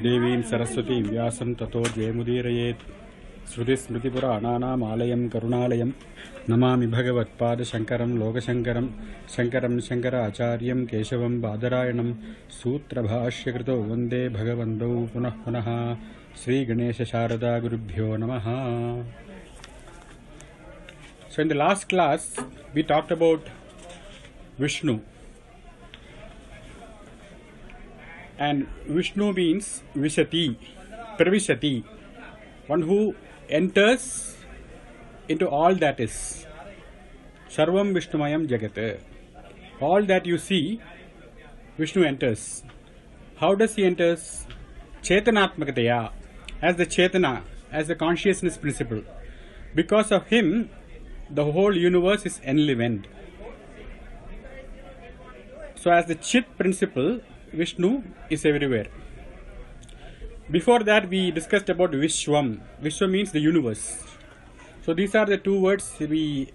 देवीं सरस्वतीं व्यासं ततो जयमुदीरयेत् श्रुतिस्मृतिपुराणानामालयं करुणालयं नमामि भगवत्पादशङ्करं लोकशङ्करं शङ्करं शङ्कराचार्यं केशवं बादरायणं सूत्रभाष्यकृतो वन्दे भगवन्तौ पुनः पुनः श्रीगणेशशारदागुरुभ्यो नमः. So in the last class we talked about Vishnu, and Vishnu means Vishati, Pravishati, one who enters into all that is. Sarvam Vishnumayam Jagat. All that you see, Vishnu enters. How does he enters? Chetanatmakataya, as the Chetana, as the consciousness principle. Because of him, the whole universe is enlivened. So as the Chit principle, Vishnu is everywhere. Before that we discussed about Vishwam. Vishwam means the universe. So these are the two words we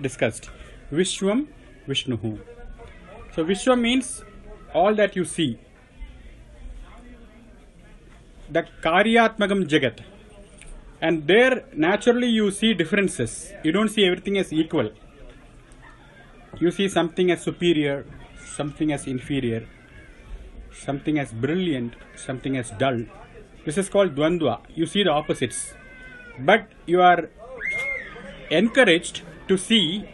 discussed. Vishwam, Vishnuhu. So Vishwam means all that you see. The Karyatmakam Jagat. And there naturally you see differences. You don't see everything as equal. You see something as superior, something as inferior, something as brilliant, something as dull. This is called Dvandva. You see the opposites. But you are encouraged to see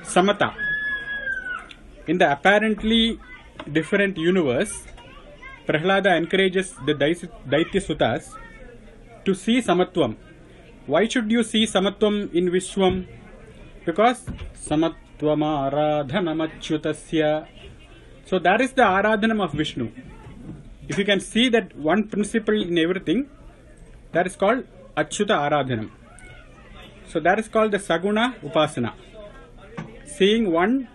Samata. In the apparently different universe, Prahlada encourages the Daitya Suttas to see Samatvam. Why should you see Samatvam in Vishwam? Because Samatvam Aradhanam Achyutasya. So that is the Aradhanam of Vishnu. If you can see that one principle in everything, that is called Achyuta Aradhanam. So that is called the Saguna Upasana. Seeing one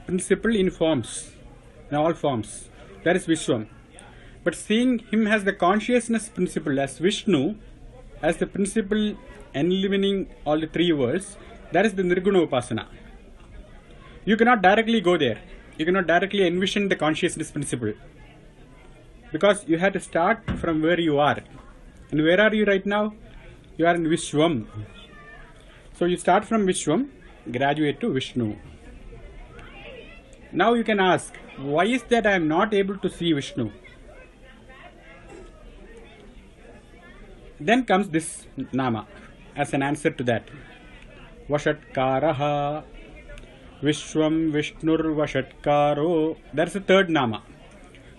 principle in forms, in all forms. That is Vishwam. But seeing him as the consciousness principle, as Vishnu, as the principle enlivening all the three worlds, that is the Nirguna Upasana. You cannot directly go there. You cannot directly envision the consciousness principle. Because you have to start from where you are. And where are you right now? You are in Vishwam. So you start from Vishwam, graduate to Vishnu. Now you can ask, why is that I am not able to see Vishnu? Then comes this Nama as an answer to that. Vashatkaraha, Vishwam Vishnur Vashatkaro. That's the third Nama.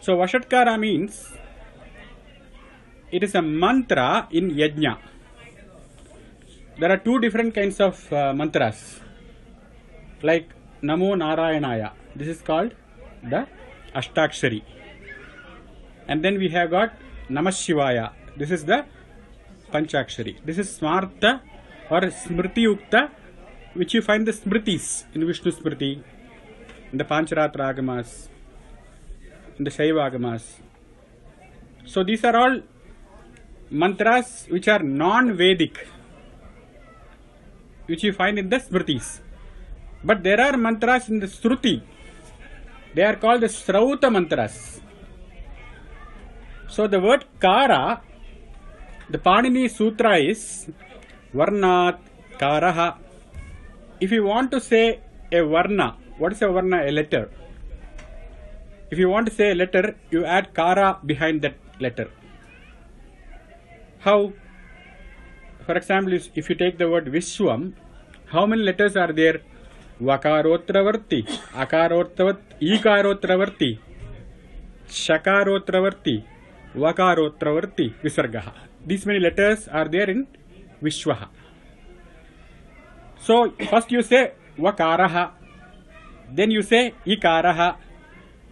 So Vashatkara means it is a mantra in Yajna. There are two different kinds of mantras. Like Namo Narayanaya. This is called the Ashtakshari. And then we have got Namah Shivaya. This is the Panchakshari. This is Smarta or Smriti Yukta, which you find the Smritis in Vishnu Smriti, in the Pancharatra Agamas, in the Shaiva Agamas. So these are all mantras which are non-Vedic, which you find in the Smritis. But there are mantras in the Shruti. They are called the Srauta mantras. So the word Kara, the Panini Sutra is Varnat Karaha. If you want to say a Varna, what is a Varna? A letter. If you want to say a letter, you add Kara behind that letter. How? For example, if you take the word Vishwam, how many letters are there? Vakarotravarti, Ikarotravarti, Shakarotravarti, Vakarotravarti, Visargaha. These many letters are there in Vishwaha. So first you say Vakaraha, then you say Ikaraha,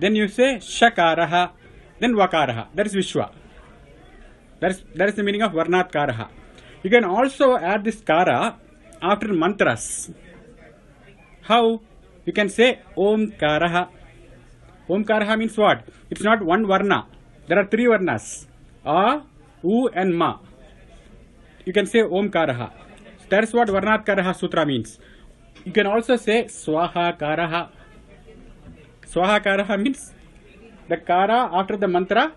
then you say Shakaraha, then Vakaraha. That is Vishwa. That is the meaning of Varnat Karaha. You can also add this Kara after mantras. How? You can say Om Karaha. Om Karaha means what? It's not one Varna. There are three Varnas. A, U and Ma. You can say Om Karaha. That is what Varnat Karaha Sutra means. You can also say Swaha Karaha. Swaha Karaha means the Kara after the mantra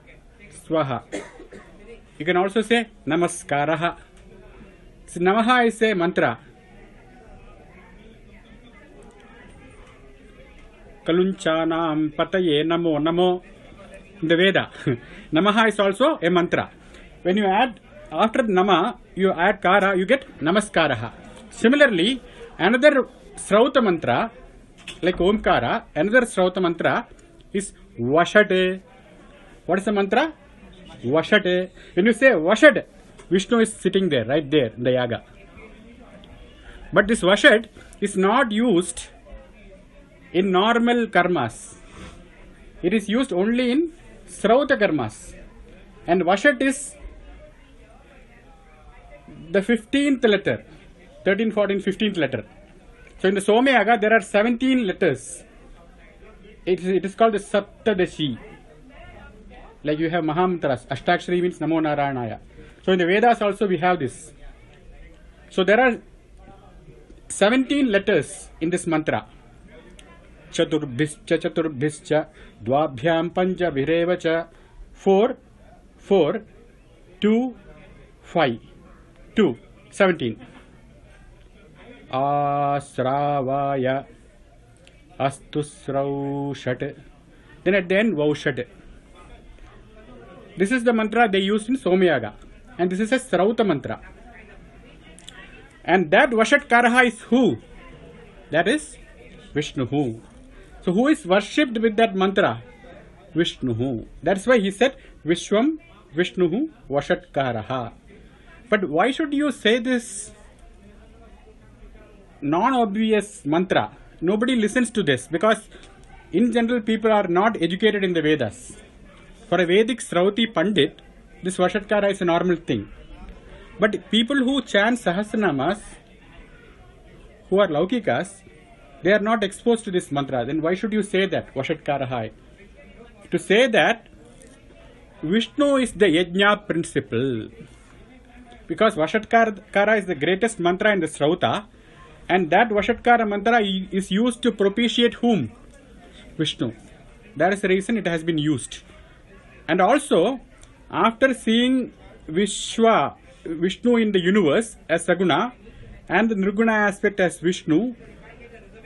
Swaha. You can also say Namaskaraha. So, Namaha is a mantra. Kalunchanam Pataye Namo Namo. In the Veda. Namaha is also a mantra. When you add, after Nama, you add Kara, you get Namaskaraha. Similarly, another Srauta mantra, like Omkara, another Srauta mantra is Vashate. What is the mantra? Vashate. When you say Vashad, Vishnu is sitting there, right there in the yaga. But this Vashad is not used in normal karmas. It is used only in Srauta karmas. And Vashat is the 15th letter. 13, 14, 15th letter. So in the Somayaga there are 17 letters. It is called the Saptadashi. Like you have Mahamantras. Ashtakshari means Namo Narayanaya. So in the Vedas also we have this. So there are 17 letters in this mantra. Chaturbhischa Chaturbhischa Dvabhyam Panja Virevacha 4, 4, 2, 5, 2, 17. Asravaya Astusraushat. Then at the end Vaushat. This is the mantra they used in Somayaga. And this is a Srauta mantra. And that Vashat Karaha is who? That is Vishnu. So who is worshipped with that mantra? Vishnu. That's why he said Vishwam Vishnu Vashatkaraha. But why should you say this non-obvious mantra? Nobody listens to this because in general people are not educated in the Vedas. For a Vedic Srauti Pandit, this Vashatkara is a normal thing. But people who chant Sahasranamas, who are Laukikas, they are not exposed to this mantra. Then why should you say that? Vashatkarahai. To say that Vishnu is the Yajna principle. Because Vashatkara is the greatest mantra in the Srauta. And that Vashatkara mantra is used to propitiate whom? Vishnu. That is the reason it has been used. And also, after seeing Vishnu in the universe as Saguna and the Nirguna aspect as Vishnu,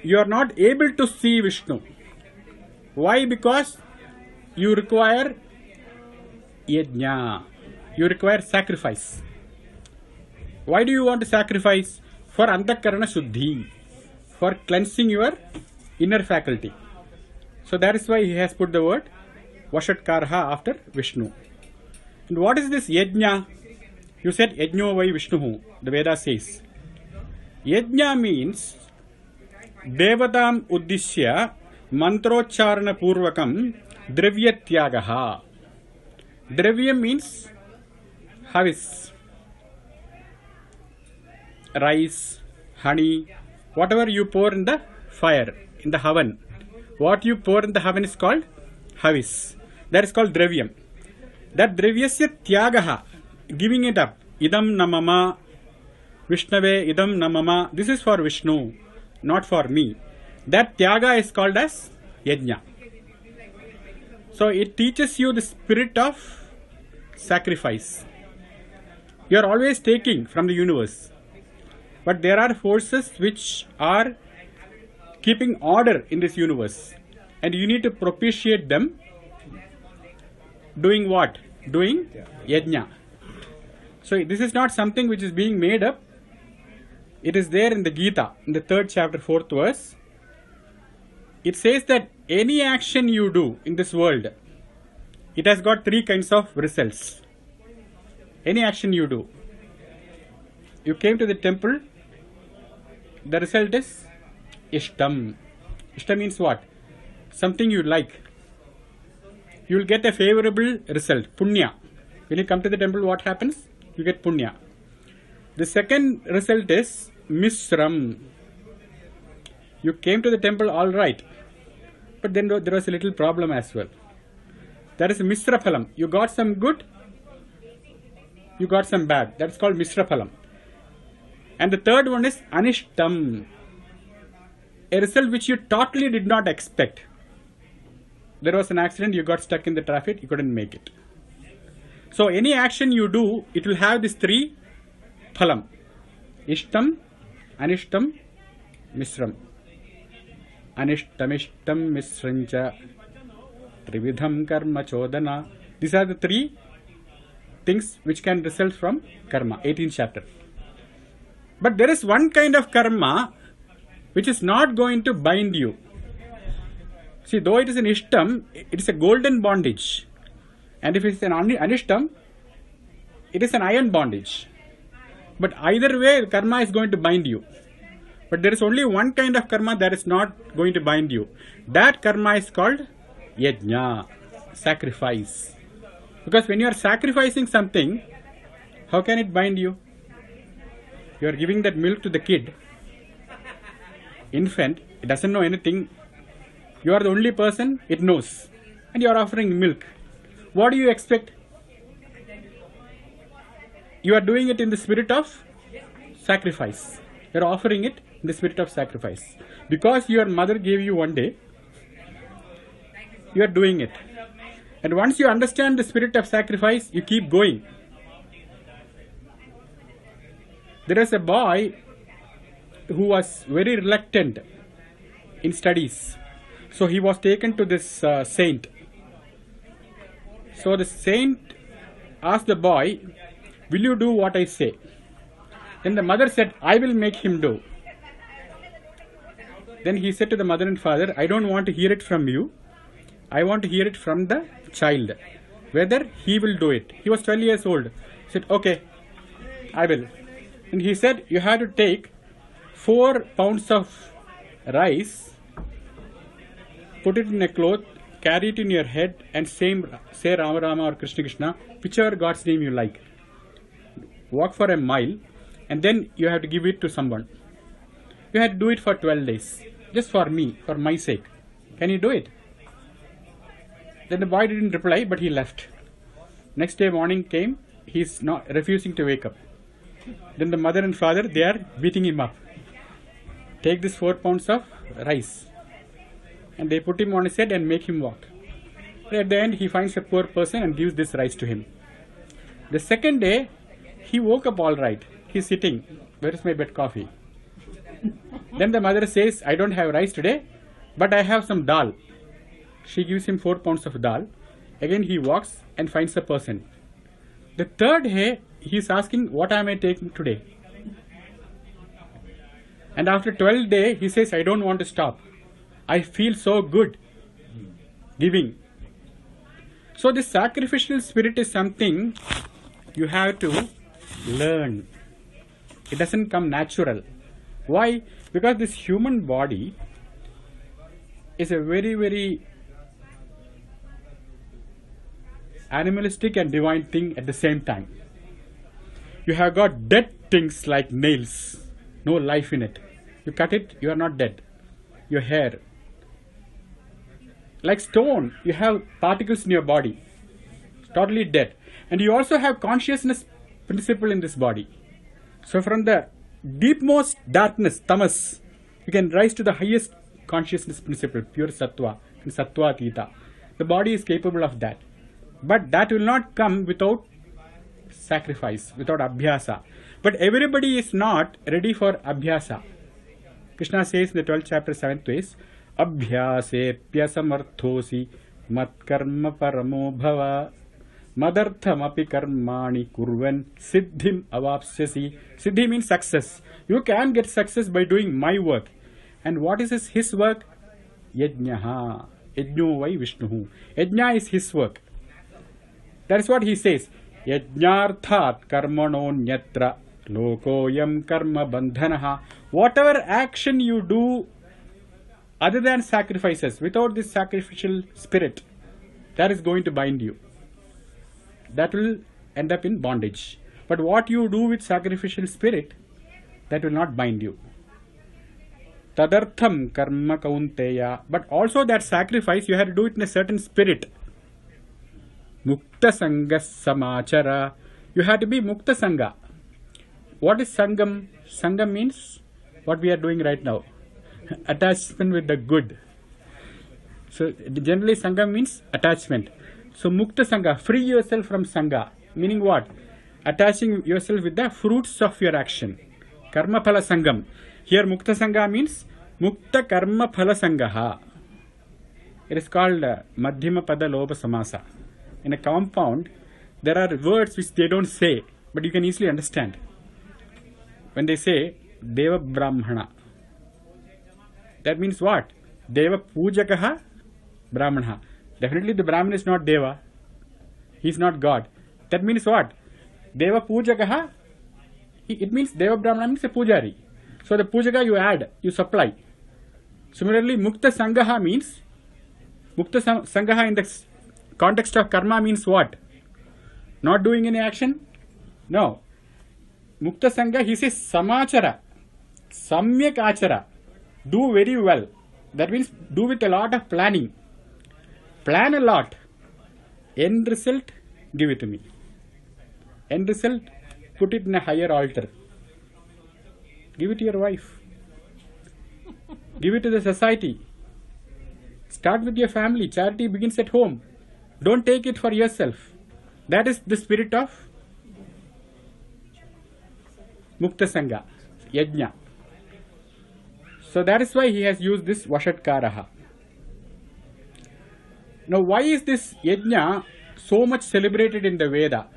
you are not able to see Vishnu. Why? Because you require yajna. You require sacrifice. Why do you want to sacrifice? For antakarana shuddhi. For cleansing your inner faculty. So that is why he has put the word Vashatkarha after Vishnu. And what is this yajna? You said yajno vai Vishnu. The Veda says. Yajna means Devatam Uddishya Mantrocharana Purvakam Dravyathyagaha. Dravya means havis, rice, honey, whatever you pour in the fire, in the oven. What you pour in the oven is called havis. That is called dravyam. That dravyasya tyagaha, giving it up. Idam namama, Vishnave idam namama. This is for Vishnu, not for me. That tyaga is called as yajna. So it teaches you the spirit of sacrifice. You are always taking from the universe. But there are forces which are keeping order in this universe. And you need to propitiate them. Doing what? Doing yajna. So this is not something which is being made up. It is there in the Gita, in the 3rd chapter, 4th verse. It says that any action you do in this world, it has got 3 kinds of results. Any action you do. You came to the temple, the result is Ishtam. Ishtam means what? Something you like. You will get a favorable result, Punya. When you come to the temple, what happens? You get Punya. The second result is Misram. You came to the temple all right, but then there was a little problem as well. That is Misra Phalam. You got some good, you got some bad. That's called Misra Phalam. And the third one is Anishtam. A result which you totally did not expect. There was an accident, you got stuck in the traffic, you couldn't make it. So any action you do, it will have these three phalam. Ishtam, Anishtam, Misram. Anishtamishtam Misrancha Trividham Karma Chodana. These are the three things which can result from karma, 18th chapter. But there is one kind of karma which is not going to bind you. See, though it is an ishtam, it is a golden bondage. And if it is an anishtam, it is an iron bondage. But either way, karma is going to bind you. But there is only one kind of karma that is not going to bind you. That karma is called yajna, sacrifice. Because when you are sacrificing something, how can it bind you? You are giving that milk to the kid, infant, it doesn't know anything. You are the only person it knows. And you are offering milk. What do you expect? You are doing it in the spirit of sacrifice. You are offering it in the spirit of sacrifice. Because your mother gave you one day, you are doing it. And once you understand the spirit of sacrifice, you keep going. There is a boy who was very reluctant in studies. So he was taken to this saint. So the saint asked the boy, "Will you do what I say?" Then the mother said, "I will make him do." Then he said to the mother and father, "I don't want to hear it from you. I want to hear it from the child, whether he will do it." He was 12 years old. He said, "Okay, I will." And he said, "You have to take 4 pounds of rice, put it in a cloth, carry it in your head, and say Rama Rama or Krishna Krishna, whichever God's name you like. Walk for a mile, and then you have to give it to someone. You have to do it for 12 days, just for me, for my sake. Can you do it?" Then the boy didn't reply, but he left. Next day morning came, he's not refusing to wake up. Then the mother and father, they are beating him up. Take this 4 pounds of rice. And they put him on his head and make him walk. At the end, he finds a poor person and gives this rice to him. The second day, he woke up all right. He's sitting. "Where is my bed coffee?" Then the mother says, "I don't have rice today, but I have some dal." She gives him 4 pounds of dal. Again he walks and finds a person. The third day, he is asking, "What am I taking today?" And after 12th day, he says, "I don't want to stop. I feel so good giving." So this sacrificial spirit is something you have to learn. It doesn't come natural. Why? Because this human body is a very, very animalistic and divine thing at the same time. You have got dead things like nails, no life in it. You cut it, you are not dead. Your hair. Like stone, you have particles in your body. It's totally dead. And you also have consciousness principle in this body. So from the deepmost darkness, tamas, you can rise to the highest consciousness principle, pure sattva, and sattva tita. The body is capable of that. But that will not come without sacrifice, without abhyasa. But everybody is not ready for abhyasa. Krishna says in the 12th chapter, 7th verse, "Abhyase pyasamarthosi matkarma paramo bhava madartham api karmani kurvan siddhim avapsyasi." Siddhi means success. You can get success by doing my work. And what is his work? Yajnaha. Yajno vai Vishnuhu. Yajna is his work. That is what he says. Yajnarthat karmano nyatra lokoyam karma bandhanaha. Whatever action you do other than sacrifices, without this sacrificial spirit, that is going to bind you. That will end up in bondage. But what you do with sacrificial spirit, that will not bind you. Tadartham karma kaunteya. But also that sacrifice, you have to do it in a certain spirit. Mukta sangha samachara. You have to be mukta sangha. What is sangam? Sangam means what we are doing right now. Attachment with the good. So generally sangam means attachment. So mukta sangha, free yourself from sangha. Meaning what? Attaching yourself with the fruits of your action. Karma phala sangam. Here mukta sangha means mukta karma phala sangaha. It is called madhyama pada lopa samasa. In a compound, there are words which they don't say, but you can easily understand. When they say Deva Brahmana, that means what? Deva Pujakaha Brahmana. Definitely the Brahman is not Deva. He is not God. That means what? Deva Pujakaha. It means Deva Brahmana means a Pujari. So the Pujaka you add, you supply. Similarly, Mukta Sangaha means, Mukta Sangaha in the context of karma means what? Not doing any action? No. Mukta Sangha, he says Samachara, Samyak Achara. Do very well. That means do with a lot of planning. Plan a lot. End result, give it to me. End result, put it in a higher altar. Give it to your wife. Give it to the society. Start with your family. Charity begins at home. Don't take it for yourself. That is the spirit of Mukta Sangha, Yajna. So that is why he has used this Vashatkaraha. Now why is this Yajna so much celebrated in the Veda?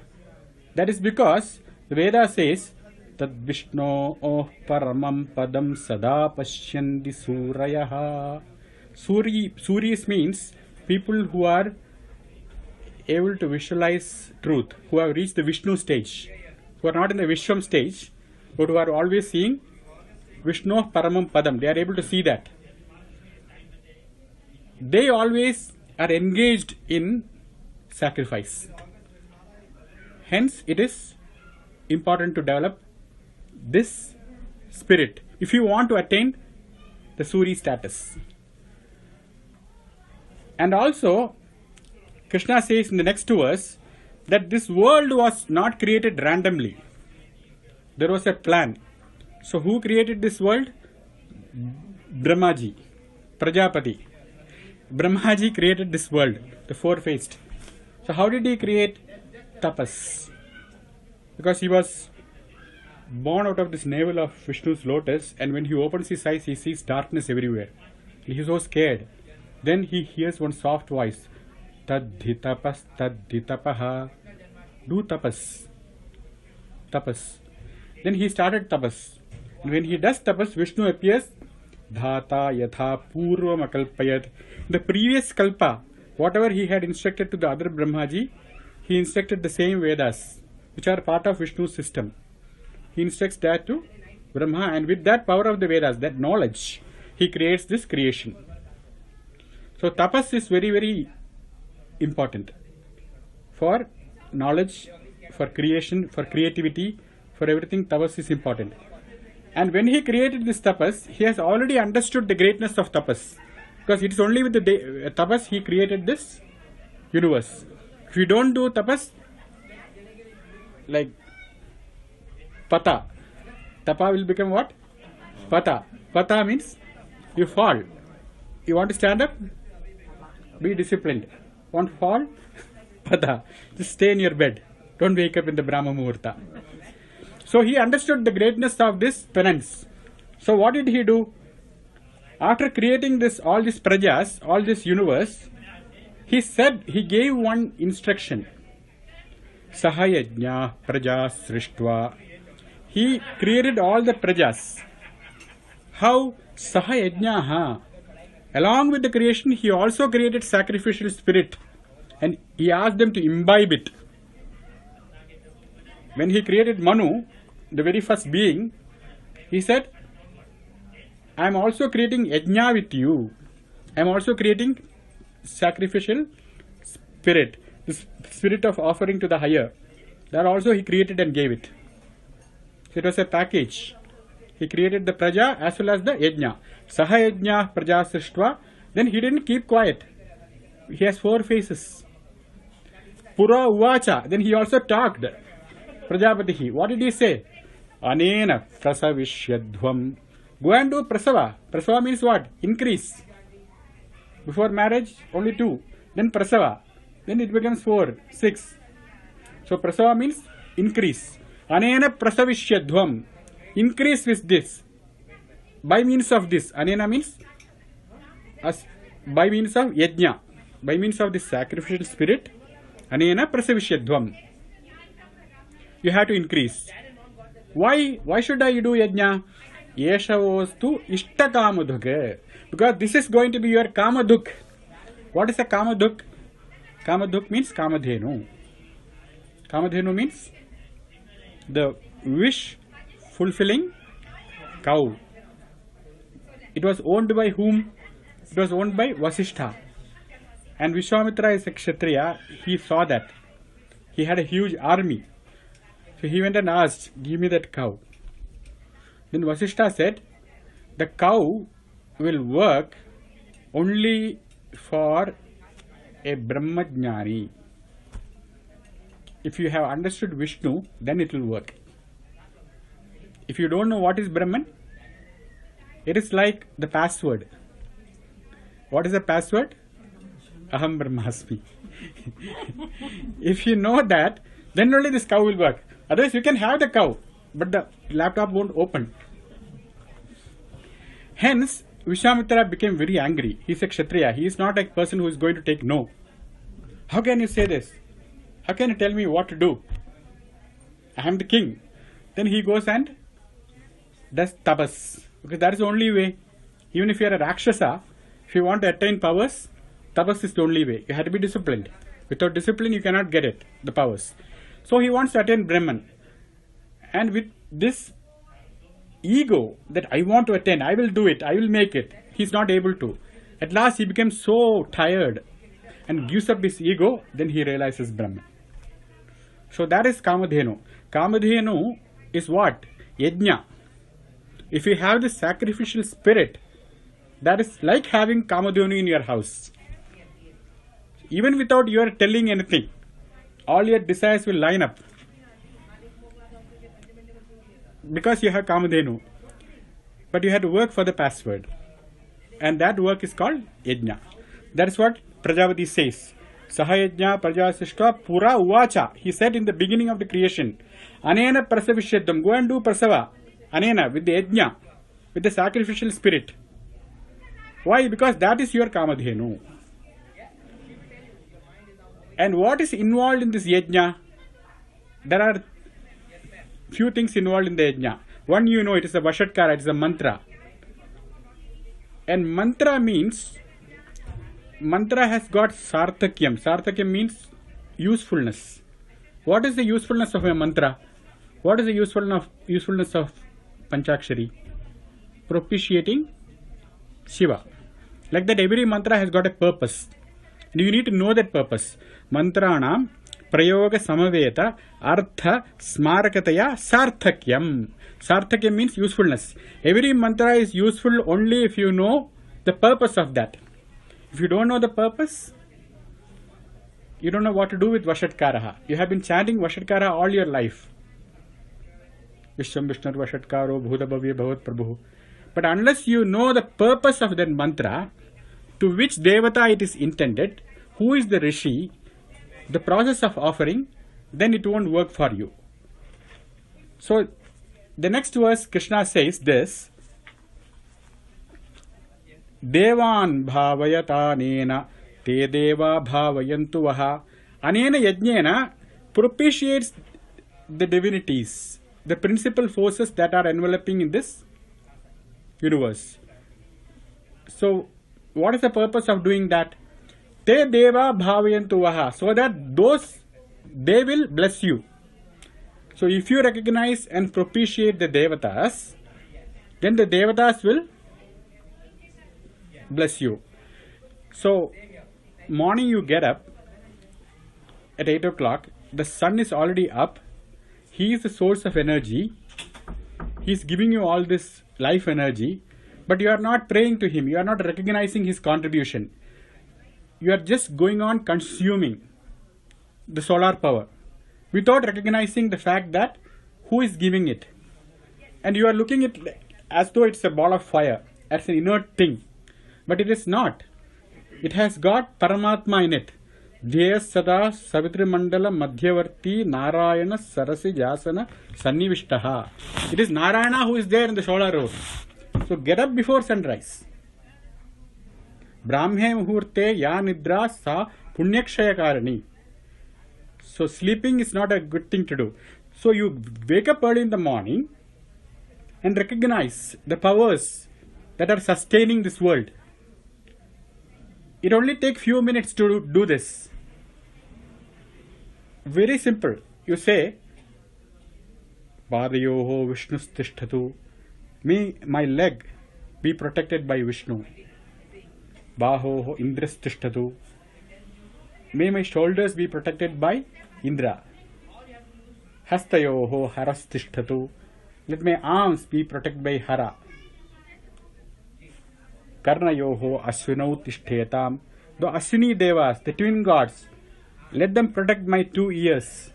That is because the Veda says Tad Vishno Paramam Padam Sada Pashyandi Surayaha. Suris means people who are able to visualize truth, who have reached the Vishnu stage, who are not in the Vishwam stage, but who are always seeing Vishnu Paramam Padam. They are able to see that. They always are engaged in sacrifice. Hence, it is important to develop this spirit if you want to attain the Suri status. And also, Krishna says in the next verse that this world was not created randomly. There was a plan. So who created this world? Brahmaji, Prajapati. Brahmaji created this world, the four-faced. So how did he create? Tapas. Because he was born out of this navel of Vishnu's lotus, and when he opens his eyes, he sees darkness everywhere. He is so scared. Then he hears one soft voice. Tadhi tapas, tadhi tapaha. Do tapas. Tapas. Then he started tapas. And when he does tapas, Vishnu appears. Dhata yatha purvam akalpayat. The previous kalpa, whatever he had instructed to the other Brahmaji, he instructed the same Vedas, which are part of Vishnu's system. He instructs that to Brahma, and with that power of the Vedas, that knowledge, he creates this creation. So tapas is very, very important for knowledge, for creation, for creativity, for everything. Tapas is important. And when he created this tapas, he has already understood the greatness of tapas. Because it is only with the tapas he created this universe. If you don't do tapas, like pata, tapa will become what? Pata. Pata means you fall. You want to stand up? Be disciplined. Want to fall? Pata. Just stay in your bed. Don't wake up in the Brahma Muhurta. So he understood the greatness of this penance. So what did he do? After creating this, all these prajas, all this universe, he said, he gave one instruction. Sahayajna praja srishtva. He created all the prajas. How? Sahayajna. Along with the creation, he also created sacrificial spirit. And he asked them to imbibe it. When he created Manu, the very first being, he said, I am also creating yajna with you. I am also creating sacrificial spirit, the spirit of offering to the higher. That also he created and gave it. So it was a package. He created the praja as well as the yajna. Saha yajna praja srishtva. Then he didn't keep quiet. He has four faces. Pura uvacha. Then he also talked. Prajapatihi. What did he say? Anena prasavishyadhvam. Go and do prasava. Prasava means what? Increase. Before marriage, only 2. Then prasava. Then it becomes 4, 6. So prasava means increase. Anena prasavishyadvam. Increase with this. By means of this. Anena means by means of yajna. By means of this sacrificial spirit. Anena prasavishyadvam. You have to increase. Why should I do yajna? Yeshavostu ishta kamaduk. Because this is going to be your kamaduk. What is a kamaduk? Kamaduk means kamadhenu. Kamadhenu means the wish fulfilling cow. It was owned by whom? It was owned by Vasishtha. And Vishwamitra is a Kshatriya. He saw that. He had a huge army. So he went and asked, give me that cow. Then Vasishtha said, the cow will work only for a Brahmajnani. If you have understood Vishnu, then it will work. If you don't know what is Brahman, it is like the password. What is the password? Aham Brahmasmi. If you know that, then only this cow will work. Otherwise, you can have the cow, but the laptop won't open. Hence, Vishwamitra became very angry. He is a Kshatriya. He is not a person who is going to take no. How can you say this? How can you tell me what to do? I am the king. Then he goes and does tapas. Because that is the only way. Even if you are a Rakshasa, if you want to attain powers, tapas is the only way. You have to be disciplined. Without discipline, you cannot get it, the powers. So he wants to attain Brahman. And with this ego that I want to attain, I will do it, I will make it. He is not able to. At last he becomes so tired and gives up his ego, then he realizes Brahman. So that is Kamadhenu. Kamadhenu is what? Yajna. If you have the sacrificial spirit, that is like having Kamadhenu in your house. Even without your telling anything, all your desires will line up. Because you have Kamadhenu. But you have to work for the password. And that work is called Yajna. That is what Prajapati says. Sahayajna Prajasishka Pura Uvacha. He said in the beginning of the creation, Anena Prasavishyadam. Go and do Prasava. Anena, with the Yajna, with the sacrificial spirit. Why? Because that is your Kamadhenu. And what is involved in this Yajna? There are few things involved in the Yajna. One, you know, it is a Vashatkara, it is a mantra. And mantra means, mantra has got Sarthakyam. Sarthakyam means usefulness. What is the usefulness of a mantra? What is the usefulness of Panchakshari? Propitiating Shiva. Like that, every mantra has got a purpose. And you need to know that purpose. Mantranam prayoga samaveta artha smarakataya sarthakyam. Sarthakyam means usefulness. Every mantra is useful only if you know the purpose of that. If you don't know the purpose, you don't know what to do with Vashatkaraha. You have been chanting Vashatkara all your life. Vishwam Vishnar Vashatkaro Bhuda Bhavya Bhavat Prabhu. But unless you know the purpose of that mantra, to which Devata it is intended, who is the Rishi, the process of offering, then it won't work for you. So, the next verse Krishna says this, Devan bhavayata nena te deva bhavayantu vaha. Anena yajnena propitiates the divinities, the principal forces that are enveloping in this universe. So, what is the purpose of doing that? Te deva bhavayantu vaha. So that they will bless you. So if you recognize and propitiate the devatas, then the devatas will bless you. So morning you get up at 8 o'clock, the sun is already up, he is the source of energy, he is giving you all this life energy, but you are not praying to him, you are not recognizing his contribution. You are just going on consuming the solar power without recognizing the fact that who is giving it. And you are looking at it as though it's a ball of fire, as an inert thing. But it is not. It has got Paramatma in it. Dhyas sada Savitri Mandala Madhyavarti Narayana Sarasi Jasana Sannivishtaha. It is Narayana who is there in the Shola road. So get up before sunrise. Brahme Muhurte Ya Nidra Sa Punyakshaya Karani. So sleeping is not a good thing to do. So you wake up early in the morning and recognize the powers that are sustaining this world. It only takes few minutes to do this. Very simple. You say, Padayoho Vishnustishtatu. My leg be protected by Vishnu. Bahoho Indrastishtatu. May my shoulders be protected by Indra. Hastayoho Harastishtatu. Let my arms be protected by Hara. Karnayoho Asvinau Tishthetam. The Aswini Devas, the twin gods, let them protect my 2 ears.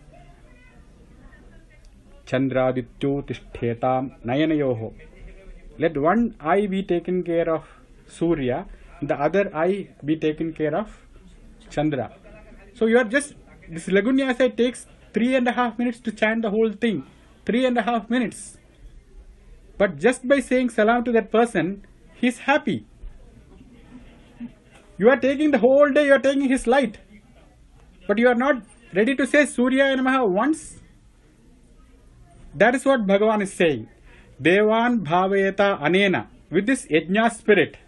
Chandradityo Tishthetam Nayanayoho. Let one eye be taken care of Surya, the other eye be taken care of Chandra. So you are just, this Lagunyasa takes 3.5 minutes to chant the whole thing. 3.5 minutes. But just by saying salam to that person, he is happy. You are taking the whole day, you are taking his light. But you are not ready to say Surya Namaha once. That is what Bhagavan is saying. Devan Bhavayata Anena. With this Yajna spirit,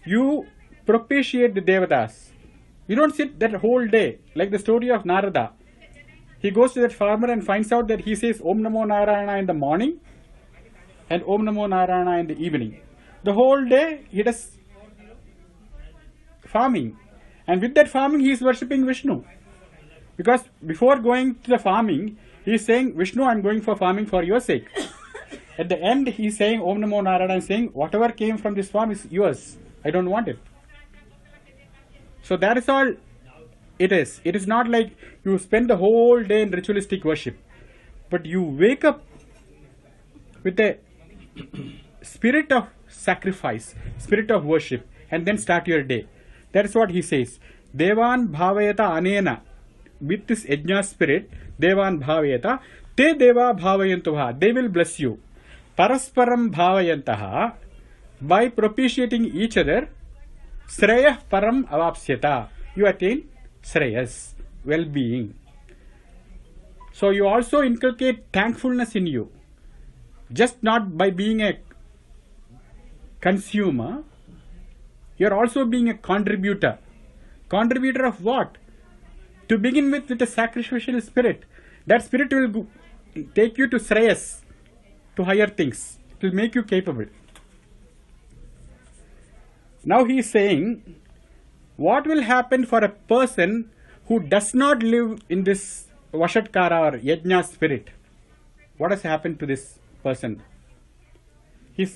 you propitiate the Devatas. You don't sit that whole day, like the story of Narada. He goes to that farmer and finds out that he says Om Namo Narayana in the morning and Om Namo Narayana in the evening. The whole day he does farming, and with that farming he is worshipping Vishnu, because before going to the farming he is saying, Vishnu, I am going for farming for your sake. At the end he is saying Om Namo Narayana, and saying whatever came from this farm is yours, I don't want it. So that is all it is. It is not like you spend the whole day in ritualistic worship, but you wake up with a spirit of sacrifice, spirit of worship, and then start your day. That is what he says. Devan Bhavayata Anena. With this Yajna spirit, Devan Bhavayata, Te Deva Bhavayantuha. They will bless you. Parasparam Bhavayantaha. By propitiating each other, Sreyah Param Avapsyata. You attain Sreyas, well-being. So you also inculcate thankfulness in you. Just not by being a consumer, you are also being a contributor. Contributor of what? To begin with a sacrificial spirit. That spirit will take you to Sreyas, to higher things. It will make you capable. Now he is saying, what will happen for a person who does not live in this Vashatkara or Yajna spirit? What has happened to this person?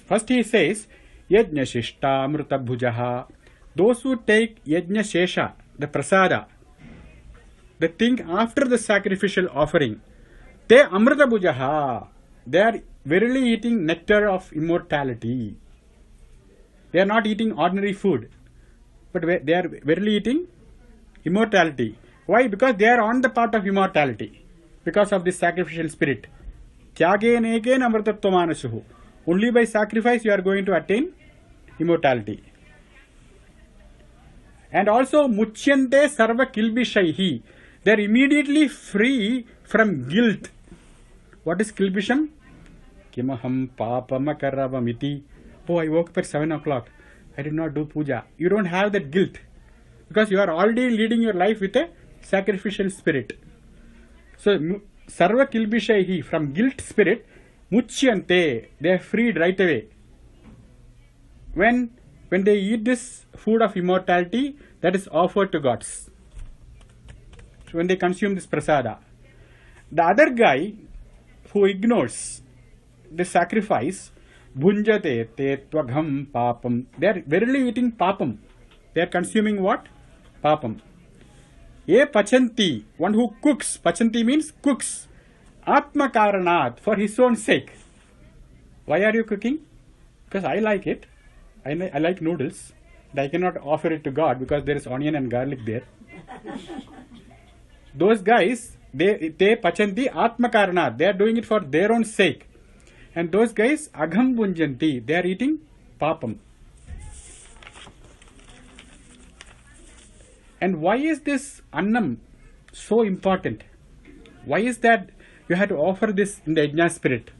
First he says, Yajna Shishta Amrita Bhujaha. Those who take Yajna Shesha, the Prasada, the thing after the sacrificial offering, Te Amrita Bhujaha. They are verily eating nectar of immortality. They are not eating ordinary food, but they are verily eating immortality. Why? Because they are on the path of immortality, because of this sacrificial spirit. Tyagena ekena amrtatvamanasuhu. Only by sacrifice you are going to attain immortality. And also muchyante sarva kilbishaihi. They are immediately free from guilt. What is kilbisham? Kimaham papamakaravamiti. Oh, I woke up at 7 o'clock. I did not do puja. You don't have that guilt, because you are already leading your life with a sacrificial spirit. So sarva kilbishaihi, from guilt spirit, muchyante, they are freed right away. When they eat this food of immortality that is offered to gods. So when they consume this prasada. The other guy who ignores the sacrifice, bhunjate te tvagham papam. They are verily eating papam. They are consuming what? Papam. Ye pachanti, one who cooks. Pachanti means cooks. Atma karanat, for his own sake. Why are you cooking? Because I like it. I like noodles. And I cannot offer it to God because there is onion and garlic there. Those guys, they pachanti atma karana. They are doing it for their own sake. And those guys, agham bunjanti. They are eating papam. And why is this annam so important? Why is that you have to offer this in the yajna spirit?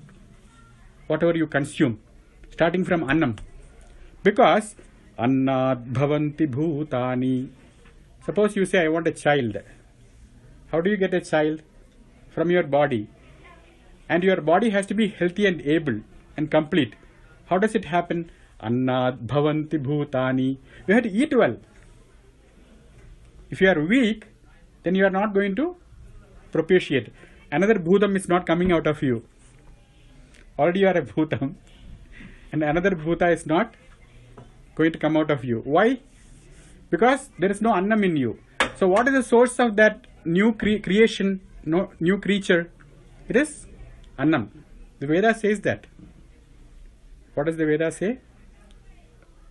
Whatever you consume, starting from annam. Because annad bhavanti bhutani. Suppose you say, I want a child. How do you get a child? From your body. And your body has to be healthy and able and complete. How does it happen? Annad bhavanti bhutani. You have to eat well. If you are weak, then you are not going to propitiate. Another bhutam is not coming out of you. Already you are a bhutam. And another bhuta is not going to come out of you. Why? Because there is no annam in you. So what is the source of that new creation, new creature? It is annam. The Veda says that. What does the Veda say?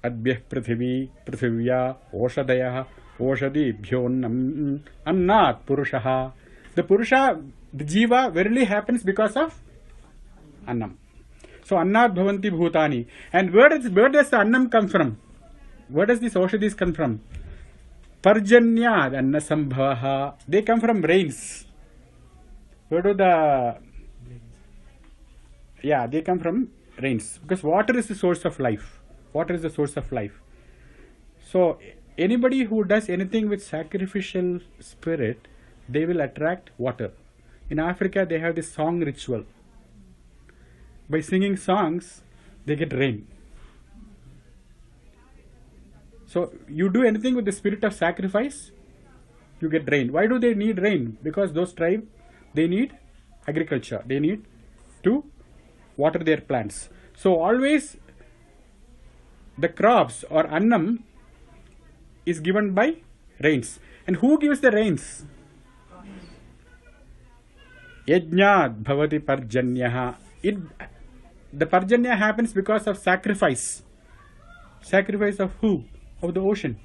Adbyah prithivi prithivya oshadayah oshadi bhyonnam annat purushaha. The purusha, the jiva, verily happens because of annam. So annat bhavanti bhutani. And where does the annam come from? Where does these oshadis come from? Parjanyad anna sambhavaha. They come from rains. Where do they come from rains. Because water is the source of life. Water is the source of life. So anybody who does anything with sacrificial spirit, they will attract water. In Africa, they have this song ritual. By singing songs, they get rain. So you do anything with the spirit of sacrifice, you get rain. Why do they need rain? Because those tribes, they need agriculture. They need to water their plants. So always the crops or annam is given by rains. And who gives the rains? Yajnad bhavati parjanyaha. The parjanya happens because of sacrifice. Sacrifice of who? Of the ocean.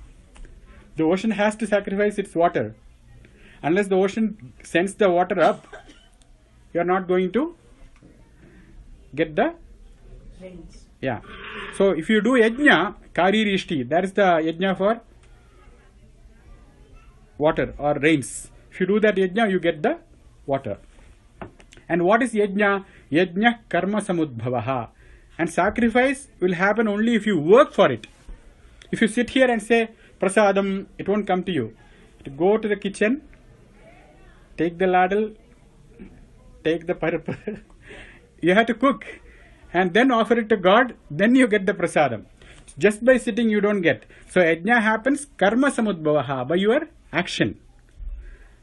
The ocean has to sacrifice its water. Unless the ocean sends the water up, you are not going to get the rains. Yeah. So if you do yajna, kari rishti, that is the yajna for water or rains. If you do that yajna, you get the water. And what is yajna? Yajna karma samudbhavaha. And sacrifice will happen only if you work for it. If you sit here and say, prasadam, it won't come to you. To go to the kitchen, take the ladle, take the parap. You have to cook and then offer it to God, then you get the prasadam. Just by sitting you don't get. So yajna happens karma samudbhavaha, by your action.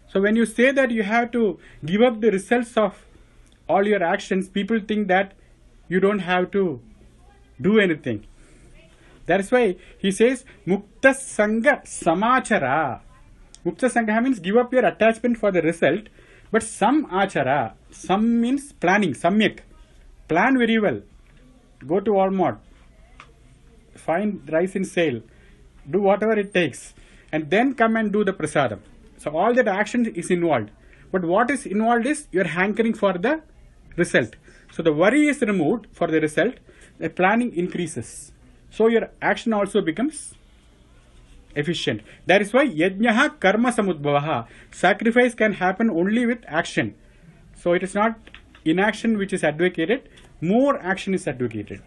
So when you say that you have to give up the results of all your actions, people think that you don't have to do anything. That's why he says, Mukta Sangha Samachara. Mukta Sangha means give up your attachment for the result, but some achara. Some means planning, samyak. Plan very well. Go to Walmart. Find rice in sale. Do whatever it takes. And then come and do the prasadam. So all that action is involved. But what is involved is your hankering for the result. So the worry is removed for the result. The planning increases. So your action also becomes efficient. That is why yajnaha karma samudbhavaha. Sacrifice can happen only with action. So it is not inaction which is advocated. More action is advocated.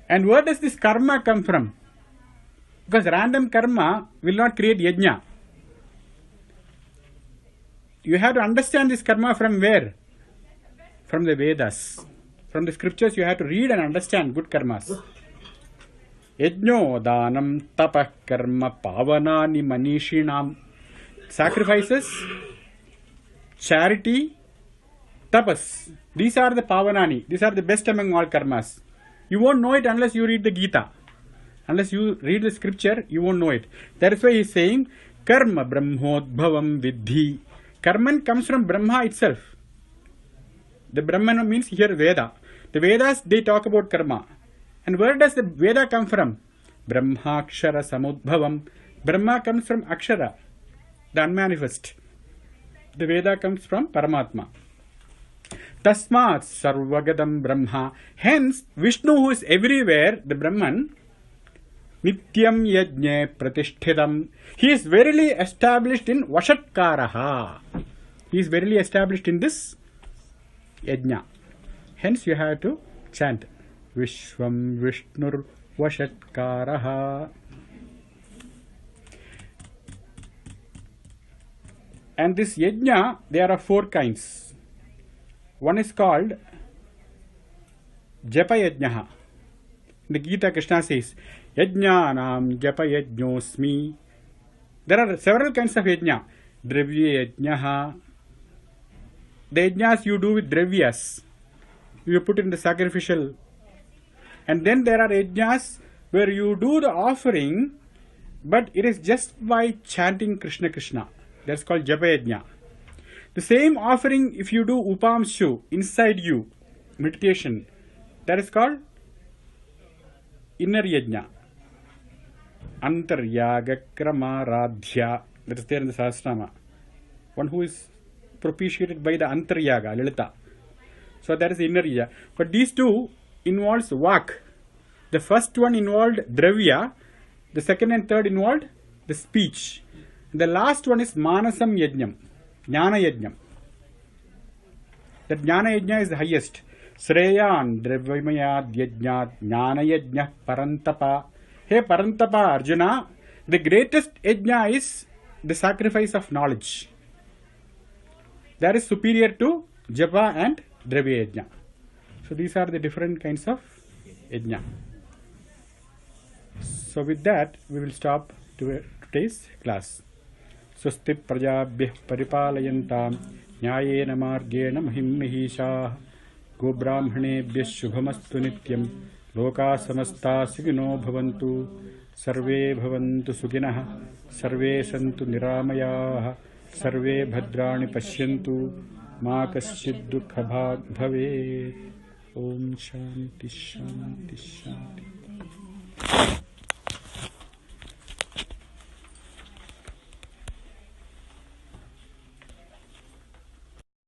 And where does this karma come from? Because random karma will not create yajna. You have to understand this karma from where? From the Vedas. From the scriptures you have to read and understand good karmas. Yajno danam tapah karma pavanani manishinam. Sacrifices, charity, tapas. These are the pavanani. These are the best among all karmas. You won't know it unless you read the Gita. Unless you read the scripture, you won't know it. That is why he is saying, karma brahmodbhavam vidhi. Karman comes from Brahma itself. The Brahman means here Veda. The Vedas, they talk about karma. And where does the Veda come from? Brahmakshara samudbhavam. Brahma comes from Akshara, the unmanifest. The Veda comes from Paramatma. Tasmat Sarvagadam Brahma. Hence, Vishnu, who is everywhere, the Brahman, Nityam Yajne Pratisthidam. He is verily established in Vashatkaraha. He is verily established in this Yajna. Hence, you have to chant Vishwam Vishnur Vashatkaraha. And this Yajna, there are 4 kinds. One is called Japa Yajnaha. In the Gita, Krishna says, Yajnanam Japa Yajnosmi. There are several kinds of Yajna. Dravya Yajnaha. The Yajnas you do with Dravyas. You put in the sacrificial. And then there are Yajnas where you do the offering, but it is just by chanting Krishna Krishna. That's called Japa Yajna. The same offering, if you do Upamshu, inside you, meditation, that is called Inner Yajna. Antaryaga Kramaradhya. That is there in the Sahasranama. One who is propitiated by the Antaryaga, Lalita. So that is Inner Yajna. But these two involves Vak. The first one involved Dravya. The second and third involved the speech. The last one is Manasam Yajnam, Jnana Yajnam. That Jnana Yajna is the highest. Sreyan Dravyamaya Yajnat Jnana Yajna Parantapa. Hey Parantapa Arjuna, the greatest Yajna is the sacrifice of knowledge. That is superior to Japa and Dravya Yajna. So these are the different kinds of Yajna. So with that, we will stop today's class. Swasti prajabhyah paripalayantam nyayena margena mahim mahisha go brahmanebhyah shubhamastu nityam loka samasta sukhino bhavantu sarve bhavantu sukhinah sarve santu niramayah sarve bhadrani pashyantu ma kaschid dukha bhag bhavet. Om Shanti Shanti Shanti.